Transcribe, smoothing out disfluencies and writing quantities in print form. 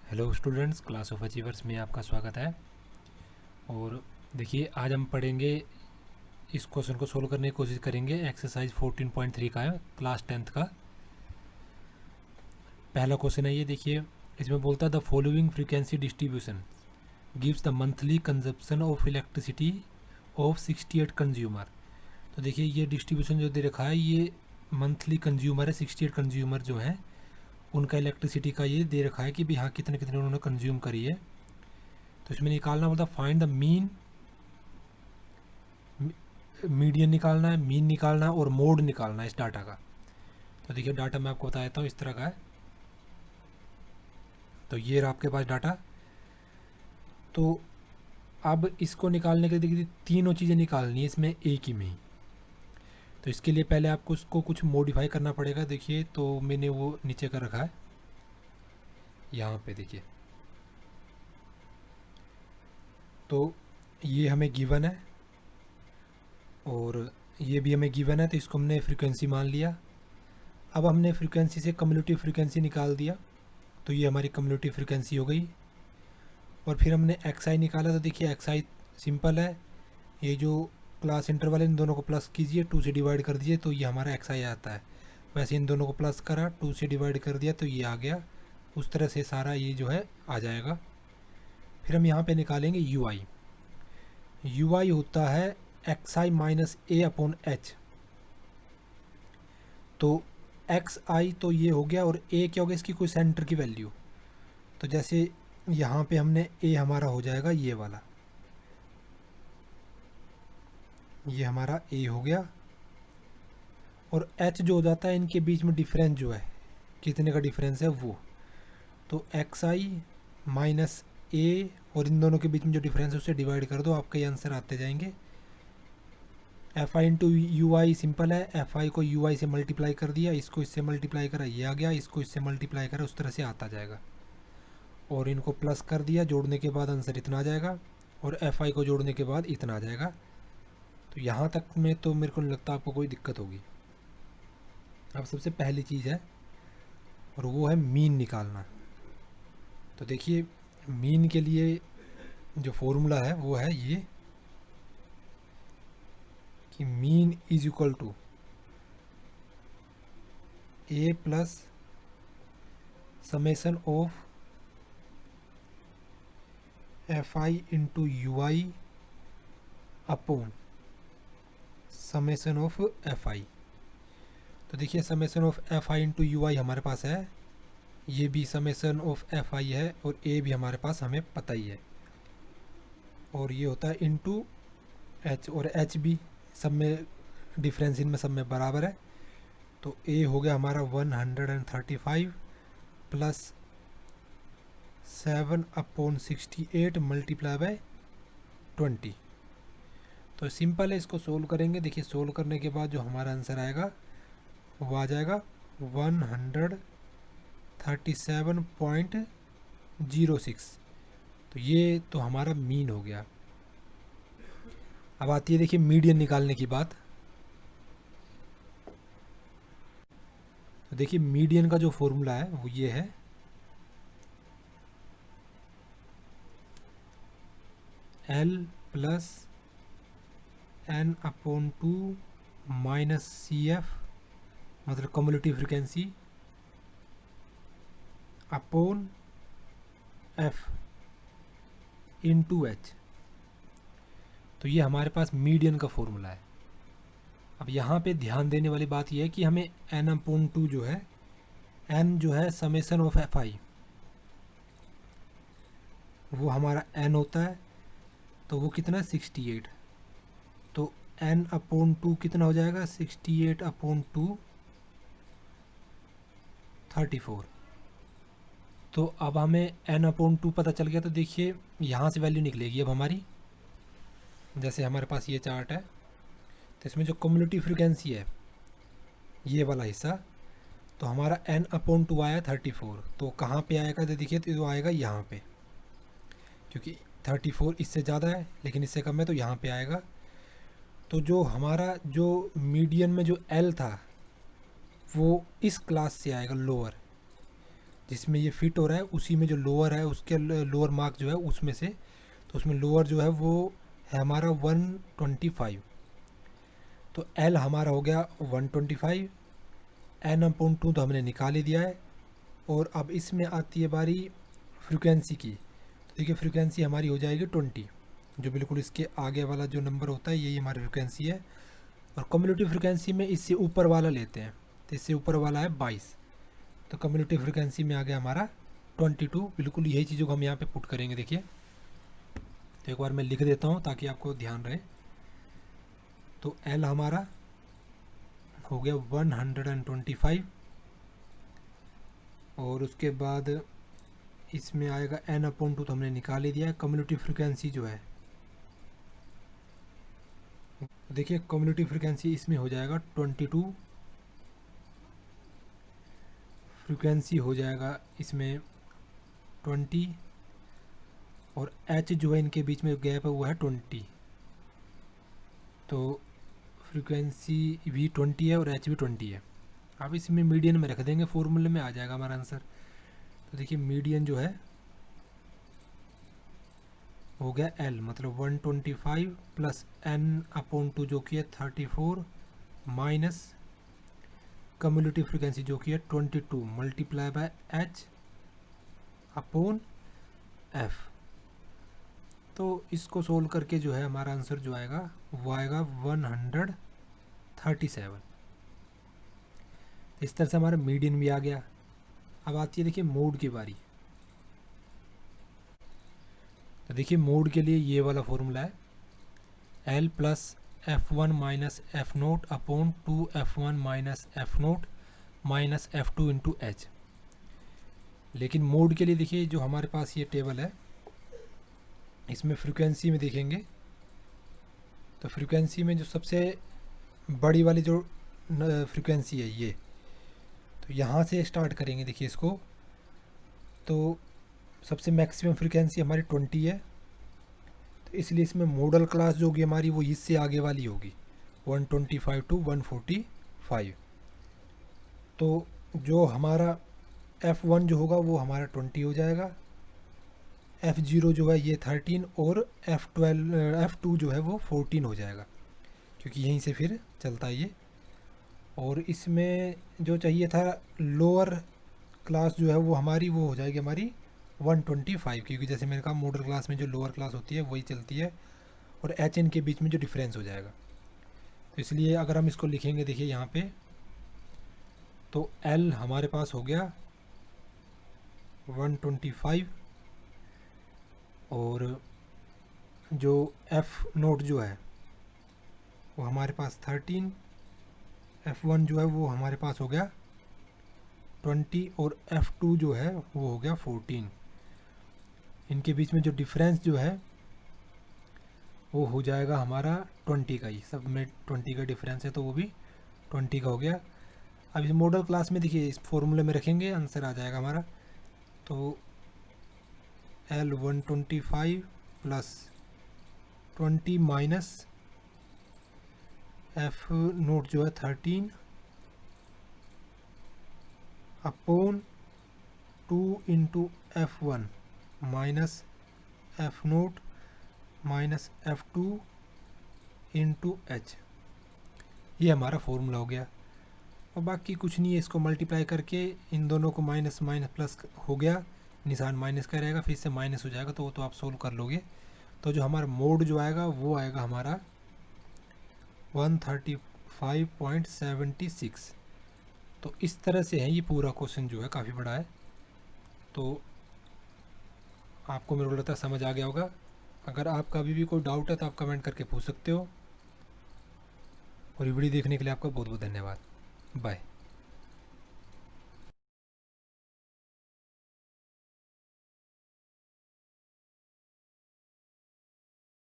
Hello students, class of achievers में आपका स्वागत है। और देखिए, आज हम पढ़ेंगे, इस क्वेश्चन को सोल्व करने की कोशिश करेंगे। एक्सरसाइज 14.3 का है, क्लास 10th का पहला क्वेश्चन है ये। देखिए, इसमें बोलता है the following frequency distribution gives the monthly consumption of elasticity of 68 consumer. तो देखिए, ये डिस्ट्रीब्यूशन जो दे रखा है, ये मंथली कंज्यूमर है। 68 कंज्यूमर जो है उनका इलेक्ट्रिसिटी का ये दे रखा है कि भी हाँ कितने कितने उन्होंने कंज्यूम करी है। तो इसमें निकालना बोलता फाइंड द मीन, मीडियन निकालना है, मीन निकालना है और मोड निकालना है इस डाटा का। तो देखिए, डाटा मैं आपको बता देता हूँ, इस तरह का है। तो ये रहा आपके पास डाटा। तो अब इसको निकालने के लिए देखिए तीनों चीज़ें निकालनी है इसमें एक ही में ही। तो इसके लिए पहले आपको उसको कुछ मॉडिफाई करना पड़ेगा। देखिए, तो मैंने वो नीचे कर रखा है यहाँ पे। देखिए, तो ये हमें गिवन है और ये भी हमें गिवन है, तो इसको हमने फ्रीक्वेंसी मान लिया। अब हमने फ्रीक्वेंसी से कम्युलेटिव फ्रीक्वेंसी निकाल दिया, तो ये हमारी कम्युलेटिव फ्रीक्वेंसी हो गई। और फिर हमने एक्स आई निकाला। तो देखिए, एक्स आई सिंपल है, ये जो क्लास इंटरवल है इन दोनों को प्लस कीजिए, 2 से डिवाइड कर दीजिए, तो ये हमारा एक्स आई आता है। वैसे इन दोनों को प्लस करा, 2 से डिवाइड कर दिया, तो ये आ गया। उस तरह से सारा ये जो है आ जाएगा। फिर हम यहाँ पे निकालेंगे यू आई। यू आई होता है एक्स आई माइनस ए अपॉन एच। तो एक्स आई तो ये हो गया, और ए क्या हो गया, इसकी कोई सेंटर की वैल्यू। तो जैसे यहाँ पे हमने ए हमारा हो जाएगा ये वाला, ये हमारा ए हो गया। और एच जो हो जाता है इनके बीच में डिफरेंस जो है, कितने का डिफरेंस है वो। तो एक्स आई माइनस ए, और इन दोनों के बीच में जो डिफरेंस है उसे डिवाइड कर दो, आपके आंसर आते जाएंगे। F I into U I simple है, एफ आई को यू आई से मल्टीप्लाई कर दिया, इसको इससे मल्टीप्लाई करा, ये आ गया, इसको इससे मल्टीप्लाई करा, उस तरह से आता जाएगा। और इनको प्लस कर दिया, जोड़ने के बाद आंसर इतना आ जाएगा, और एफ आई को जोड़ने के बाद इतना आ जाएगा। तो यहाँ तक में तो मेरे को नहीं लगता आपको कोई दिक्कत होगी। अब सबसे पहली चीज़ है, और वो है मीन निकालना। तो देखिए, मीन के लिए जो फॉर्मूला है वो है ये, कि mean is equal to A plus summation of F I into U I upon summation of F I. तो देखिए, summation of F I into U I हमारे पास है, ये भी समेसन ऑफ एफ आई है, और ए भी हमारे पास हमें पता ही है। और ये होता है इंटू एच, और एच भी सब में डिफरेंस इनमें सब में बराबर है। तो ए हो गया हमारा 135 प्लस 7/68 मल्टीप्लाई बाय 20। तो सिंपल है, इसको सोल्व करेंगे। देखिए, सोल्व करने के बाद जो हमारा आंसर आएगा वो आ जाएगा 137.06। तो ये तो हमारा मीन हो गया। अब आती है देखिए मीडियन निकालने की बात। तो देखिए, मीडियन का जो फॉर्मूला है वो ये है, L plus N upon 2 minus C F, मतलब cumulative frequency, upon F into H. तो ये हमारे पास मीडियन का फॉर्मूला है। अब यहाँ पे ध्यान देने वाली बात यह है कि हमें एन अपॉन 2 जो है, एन जो है समेसन ऑफ एफ आई, वो हमारा एन होता है। तो वो कितना है, 68। तो एन अपॉन 2 कितना हो जाएगा, 68 अपॉन 2 34। तो अब हमें एन अपॉन 2 पता चल गया। तो देखिए, यहाँ से वैल्यू निकलेगी अब हमारी, जैसे हमारे पास ये चार्ट है, तो इसमें जो कम्युलेटिव फ्रिक्वेंसी है ये वाला हिस्सा, तो हमारा एन अपॉन 2 आया 34। तो कहाँ पे आएगा, तो देखिए, तो आएगा यहाँ पे, क्योंकि 34 इससे ज़्यादा है लेकिन इससे कम है, तो यहाँ पे आएगा। तो जो हमारा जो मीडियन में जो एल था वो इस क्लास से आएगा, लोअर। जिसमें ये फिट हो रहा है उसी में जो लोअर है उसके लोअर मार्क जो है उसमें से, तो उसमें लोअर जो है वो है हमारा 125। तो एल हमारा हो गया 125, एन अपॉन 2 तो हमने निकाल ही दिया है। और अब इसमें आती है बारी फ्रीक्वेंसी की। तो देखिए फ्रीक्वेंसी हमारी हो जाएगी 20, जो बिल्कुल इसके आगे वाला जो नंबर होता है यही हमारी फ्रीक्वेंसी है। और कम्युलेटिव फ्रीक्वेंसी में इससे ऊपर वाला लेते हैं, तो इससे ऊपर वाला है 22, तो कम्युलेटिव फ्रीक्वेंसी में आ गया हमारा 22। बिल्कुल यही चीज़ों को हम यहाँ पे पुट करेंगे। देखिए तो एक बार मैं लिख देता हूँ ताकि आपको ध्यान रहे। तो एल हमारा हो गया 125, और उसके बाद इसमें आएगा एन अपॉन 2 तो हमने निकाल ही दिया है। कम्युलेटिव फ्रीक्वेंसी जो है, देखिए कम्युलेटिव फ्रीक्वेंसी इसमें हो जाएगा 22, फ्रीक्वेंसी हो जाएगा इसमें 20, और एच जो है इनके बीच में गैप है वो है 20, तो फ्रीक्वेंसी भी 20 है और एच भी 20 है। अब इसमें मीडियन में रख देंगे, फॉर्मूले में आ जाएगा हमारा आंसर। तो देखिए मीडियन जो है हो गया एल, मतलब 125 प्लस एन अपॉन 2 जो कि है 34, माइनस कम्युलेटिव फ्रीक्वेंसी जो कि है 22 multiply by H upon F. तो इसको सोल्व करके जो है हमारा आंसर जो आएगा वो आएगा 137। इस तरह से हमारा मीडियन भी आ गया। अब आती है देखिए मोड की बारी। तो देखिए मोड के लिए ये वाला फॉर्मूला है, L plus F one minus F naught upon 2f1 minus F note minus f2 into H. लेकिन मोड के लिए देखिए जो हमारे पास ये टेबल है इसमें फ्रीक्वेंसी में देखेंगे तो फ्रीक्वेंसी में जो सबसे बड़ी वाली जो फ्रीक्वेंसी है ये, तो यहाँ से स्टार्ट करेंगे। देखिए इसको, तो सबसे मैक्सिमम फ्रीक्वेंसी हमारी 20 है, तो इसलिए इसमें मॉडल क्लास जो होगी हमारी वो इससे आगे वाली होगी 125 टू 145। तो जो हमारा F1 जो होगा वो हमारा 20 हो जाएगा, F0 जो है ये 13, और F2 जो है वो 14 हो जाएगा, क्योंकि यहीं से फिर चलता है ये। और इसमें जो चाहिए था लोअर क्लास जो है वो हमारी वो हो जाएगी हमारी 125, क्योंकि जैसे मैंने कहा मॉडल क्लास में जो लोअर क्लास होती है वही चलती है, और एच एन के बीच में जो डिफरेंस हो जाएगा। तो इसलिए अगर हम इसको लिखेंगे देखिए यहाँ पे, तो एल हमारे पास हो गया 125, और जो एफ नोट जो है वो हमारे पास 13, F1 जो है वो हमारे पास हो गया 20, और F2 जो है वो हो गया 14। इनके बीच में जो डिफरेंस जो है वो हो जाएगा हमारा 20 का ही, सब में 20 का डिफरेंस है तो वो भी 20 का हो गया। अब इस मॉडल क्लास में देखिए इस फॉर्मूले में रखेंगे आंसर आ जाएगा हमारा। तो L 125 plus 20 minus F note जो है 13 upon 2 into F1 minus F note minus F2 into H, ये हमारा फॉर्मूला हो गया। और बाकी कुछ नहीं है, इसको मल्टीप्लाई करके इन दोनों को माइनस माइनस प्लस हो गया, निशान माइनस का रहेगा फिर से माइनस हो जाएगा, तो वो तो आप सोल्व कर लोगे। तो जो हमारा मोड जो आएगा वो आएगा हमारा 135.76। तो इस तरह से है ये पूरा क्वेश्चन जो है, काफ़ी बड़ा है। तो आपको मेरे को लगता है समझ आ गया होगा। अगर आपका अभी भी कोई डाउट है तो आप कमेंट करके पूछ सकते हो। और ये वीडियो देखने के लिए आपका बहुत बहुत धन्यवाद। बाय।